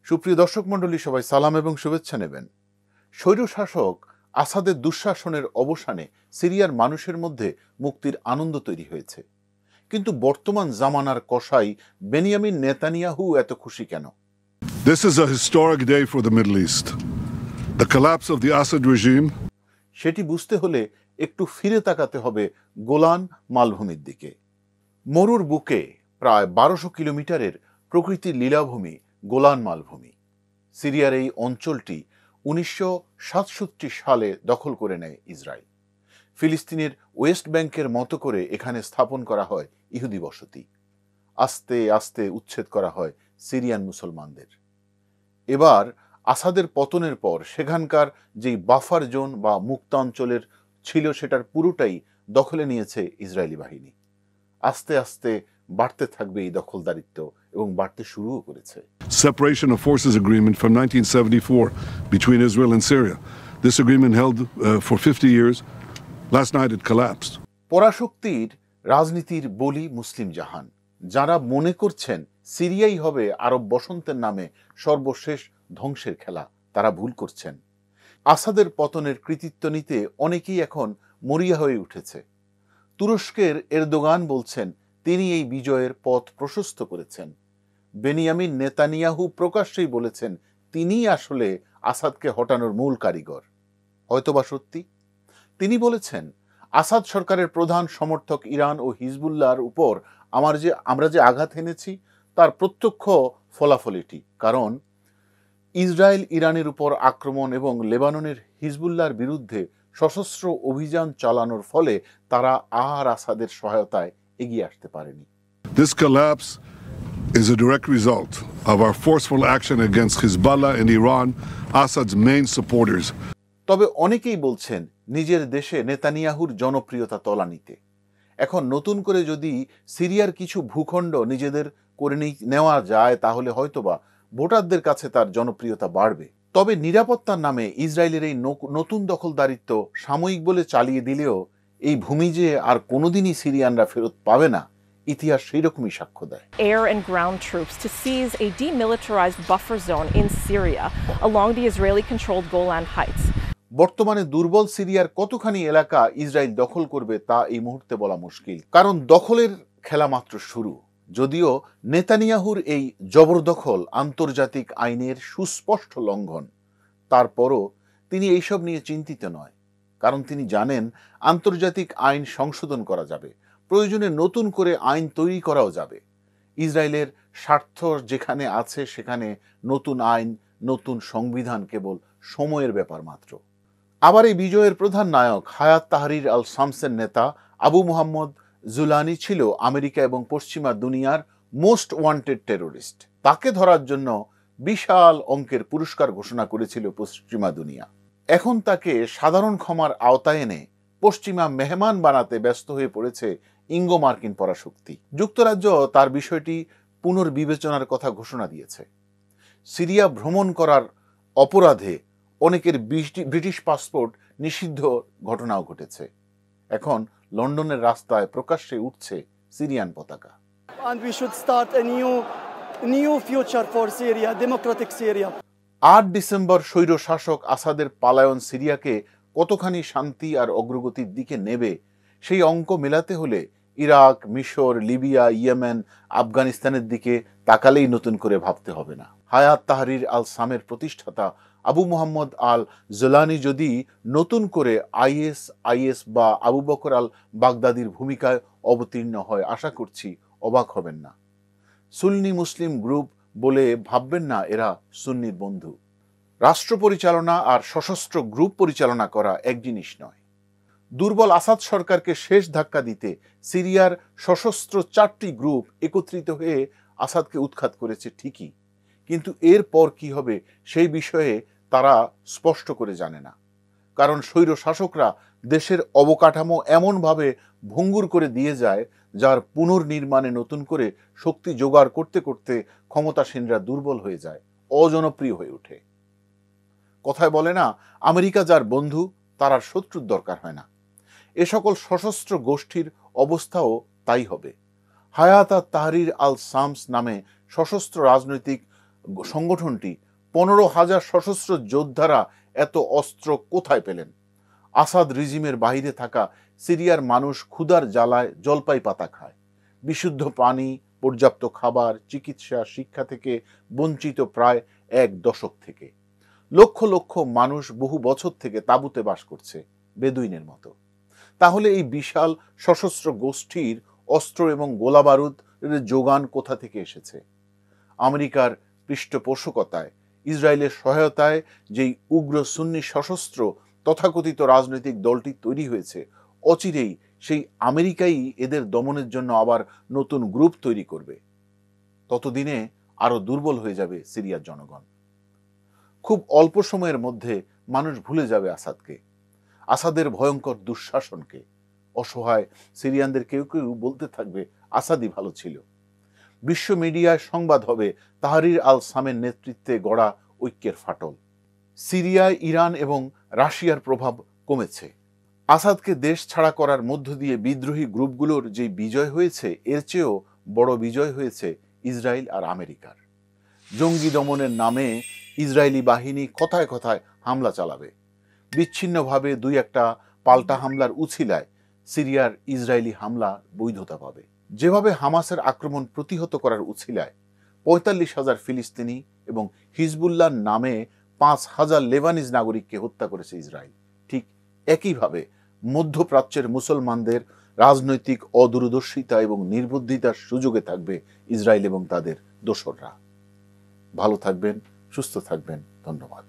সুপ্রিয় দর্শক মণ্ডলী, সবাই সালাম এবং শুভেচ্ছা নেবেন। স্বৈরশাসক আসাদের দুঃশাসনের অবসানে সিরিয়ার মানুষের মধ্যে মুক্তির আনন্দ তৈরি হয়েছে। কিন্তু বর্তমান জামানার কসাই বেনিয়ামিন নেতানিয়াহু এত খুশি কেন? This is a historic day for the Middle East. The collapse of the Assad regime. সেটি বুঝতে হলে একটু ফিরে তাকাতে হবে গোলান মালভূমির দিকে। মরুর বুকে প্রায় 1200 কিলোমিটারের প্রকৃতির লীলাভূমি গোলান মালভূমি। সিরিয়ার এই অঞ্চলটি 1967 সালে দখল করে নেয় ইসরায়েল। ফিলিস্তিনের ওয়েস্ট ব্যাংকের মতো করে এখানে স্থাপন করা হয় ইহুদি বসতি। আস্তে আস্তে উচ্ছেদ করা হয় সিরিয়ান মুসলমানদের। এবার আসাদের পতনের পর সেখানকার যেই বাফার জোন বা মুক্তাঞ্চলের ছিল সেটার পুরোটাই দখলে নিয়েছে ইসরায়েলি বাহিনী। আস্তে আস্তে বাড়তে থাকবে এই দখলদারিত্ব এবং বাড়তে শুরুও করেছে। Separation of Forces Agreement from 1974 between Israel and Syria. This agreement held for 50 years. Last night it collapsed. পরাশক্তির রাজনীতির বলি মুসলিম জাহান। যারা মনে করছেন সিরিয়াই হবে আরব বসন্তের নামে সর্বশেষ ধ্বংসের খেলা, তারা ভুল করছেন। আসাদের পতনের কৃতিত্ব নিতে অনেকেই এখন মরিয়া হয়ে উঠেছে। তুরস্কের এরদোগান বলছেন তিনি এই বিজয়ের পথ প্রশস্ত করেছেন। বেনিয়ামিন নেতানিয়াহু প্রকাশ্যেই বলেছেন তিনি আসলে আসাদকে হটানোর মূল কারিগর। হয়তোবা সত্যি। তিনি বলেছেন আসাদ সরকারের প্রধান সমর্থক ইরান ও হিজবুল্লাহর উপর আমরা যে আঘাত এনেছি তার প্রত্যক্ষ ফলাফল এটি। কারণ ইসরায়েল ইরানের উপর আক্রমণ এবং লেবাননের হিজবুল্লাহর বিরুদ্ধে সশস্ত্র অভিযান চালানোর ফলে তারা আর আসাদের সহায়তায় এগিয়ে আসতে পারেনি। This collapse is a direct result of our forceful action against Hezbollah and Iran, Assad's main supporters. তবে অনেকেই বলছেন নিজের দেশে নেতানিয়াহুর জনপ্রিয়তা তলানিতে। এখন নতুন করে যদি সিরিয়ার কিছু ভূখণ্ড নিজেদের করে নেওয়া যায় তাহলে হয়তোবা ভোটারদের কাছে তার জনপ্রিয়তা বাড়বে। তবে নিরাপত্তার নামে ইসরায়েলের এই নতুন দখলদারিত্ব সাময়িক বলে চালিয়ে দিলেও এই ভূমি যে আর কোনোদিনই সিরিয়ানরা ফেরত পাবে না, ইতিহাস সেই রকমই সাক্ষ্য দেয়। Air and ground troops to seize a demilitarized buffer zone in Syria along the Israeli-controlled Golan Heights. বর্তমানে দুর্বল সিরিয়ার কতখানি এলাকা ইসরায়েল দখল করবে তা এই মুহূর্তে বলা মুশকিল, কারণ দখলের খেলা মাত্র শুরু। যদিও নেতানিয়াহুর এই জবরদখল আন্তর্জাতিক আইনের সুস্পষ্ট লঙ্ঘন, তারপরও তিনি এইসব নিয়ে চিন্তিত নয়। কারণ তিনি জানেন আন্তর্জাতিক আইন সংশোধন করা যাবে, প্রয়োজনে নতুন করে আইন তৈরি করাও যাবে। ইসরায়েলের স্বার্থ যেখানে আছে সেখানে নতুন আইন, নতুন সংবিধান কেবল সময়ের ব্যাপার মাত্র। আবার এই বিজয়ের প্রধান নায়ক হায়াত তাহরির আল শামসের নেতা আবু মুহাম্মদ জুলানি ছিল আমেরিকা এবং পশ্চিমা দুনিয়ার মোস্ট ওয়ান্টেড টেরোরিস্ট। তাকে ধরার জন্য বিশাল অঙ্কের পুরস্কার ঘোষণা করেছিল পশ্চিমা দুনিয়া। এখন তাকে সাধারণ ক্ষমার আওতায় এনে পশ্চিমা মেহমান বানাতে ব্যস্ত হয়ে পড়েছে ইঙ্গো মার্কিন পরাশক্তি। যুক্তরাজ্য তার বিষয়টি পুনর্বিবেচনার কথা ঘোষণা দিয়েছে। সিরিয়া ভ্রমণ করার অপরাধে অনেকের ব্রিটিশ পাসপোর্ট নিষিদ্ধ ঘটনাও ঘটেছে। এখন লন্ডনের রাস্তায় প্রকাশ্যে উঠছে সিরিয়ান পতাকা। And we should start a new future for Syria, democratic Syria. 8 December স্বৈর শাসক আসাদের পালায়ন সিরিয়াকে কতখানি শান্তি আর অগ্রগতির দিকে নেবে সেই অঙ্ক মেলাতে হলে ইরাক, মিশর, লিবিয়া, ইয়েমেন, আফগানিস্তানের দিকে তাকালেই নতুন করে ভাবতে হবে না। হায়াত তাহরির আল শামের প্রতিষ্ঠাতা আবু মুহাম্মদ আল জোলানি যদি নতুন করে আইএস বা আবু বকর আল বাগদাদির ভূমিকায় অবতীর্ণ হয়, আশা করছি অবাক হবেন না। সুন্নি মুসলিম গ্রুপ বলে ভাববেন না এরা সুন্নির বন্ধু। রাষ্ট্র পরিচালনা আর সশস্ত্র গ্রুপ পরিচালনা করা এক জিনিস নয়। দুর্বল আসাদ সরকারকে শেষ ধাক্কা দিতে সিরিয়ার সশস্ত্র 4টি গ্রুপ একত্রিত হয়ে আসাদকে উৎখাত করেছে ঠিকই, কিন্তু এরপর কি হবে সেই বিষয়ে তারা স্পষ্ট করে জানে না। কারণ স্বৈর শাসকরা দেশের অবকাঠামো এমনভাবে ভঙ্গুর করে দিয়ে যায় যার পুনর্নির্মাণে নতুন করে শক্তি জোগাড় করতে করতে ক্ষমতাসীনরা দুর্বল হয়ে যায়, অজনপ্রিয় হয়ে ওঠে। কথায় বলে না, আমেরিকা যার বন্ধু তার আর শত্রুর দরকার হয় না। এ সকল সশস্ত্র গোষ্ঠীর অবস্থাও তাই হবে। হায়াত তাহরির আল শামস নামে সশস্ত্র রাজনৈতিক সংগঠনটি 15,000 সশস্ত্র যোদ্ধারা এত অস্ত্র কোথায় পেলেন? আসাদ রিজিমের বাইরে থাকা সিরিয়ার মানুষ ক্ষুধার জ্বালায় জলপাই পাতা খায়। বিশুদ্ধ পানি, পর্যাপ্ত খাবার, চিকিৎসা, শিক্ষা থেকে বঞ্চিত প্রায় 1 দশক থেকে। লক্ষ লক্ষ মানুষ বহু বছর থেকে তাঁবুতে বাস করছে, বেদুইনের মতো। তাহলে এই বিশাল সশস্ত্র গোষ্ঠীর অস্ত্র এবং গোলাবারুদ যোগান কোথা থেকে এসেছে? আমেরিকার পৃষ্ঠপোষকতায়, ইসরায়েলের সহায়তায় যেই উগ্র সুন্নি সশস্ত্র তথাকথিত রাজনৈতিক দলটি তৈরি হয়েছে, অচিরেই সেই আমেরিকাই এদের দমনের জন্য আবার নতুন গ্রুপ তৈরি করবে। ততদিনে আরো দুর্বল হয়ে যাবে সিরিয়ার জনগণ। খুব অল্প সময়ের মধ্যে মানুষ ভুলে যাবে আসাদকে, আসাদের ভয়ঙ্কর দুঃশাসনকে। অসহায় সিরিয়ানদের কেউ কেউ বলতে থাকবে আসাদই ভালো ছিল। বিশ্ব মিডিয়ায় সংবাদ হবে তাহরির আল সামের নেতৃত্বে গড়া ঐক্যের ফাটল। সিরিয়ায় ইরান এবং রাশিয়ার প্রভাব কমেছে। আসাদকে দেশ ছাড়া করার মধ্য দিয়ে বিদ্রোহী গ্রুপগুলোর যে বিজয় হয়েছে, এর চেয়েও বড় বিজয় হয়েছে ইসরায়েল আর আমেরিকার। জঙ্গি দমনের নামে ইসরায়েলি বাহিনী কথায় কথায় হামলা চালাবে। বিচ্ছিন্নভাবে 2-1টা পাল্টা হামলার উছিলায় সিরিয়ার ইসরায়েলি হামলা বৈধতা পাবে। যেভাবে হামাসের আক্রমণ প্রতিহত করার উছিলায় 45,000 ফিলিস্তিনি এবং হিজবুল্লাহর নামে 5,000 লেবানিজ নাগরিককে হত্যা করেছে ইসরায়েল, ঠিক একইভাবে মধ্যপ্রাচ্যের মুসলমানদের রাজনৈতিক অদূরদর্শিতা এবং নির্বুদ্ধিতার সুযোগে থাকবে ইসরায়েল এবং তাদের দোসররা। ভালো থাকবেন, সুস্থ থাকবেন। ধন্যবাদ।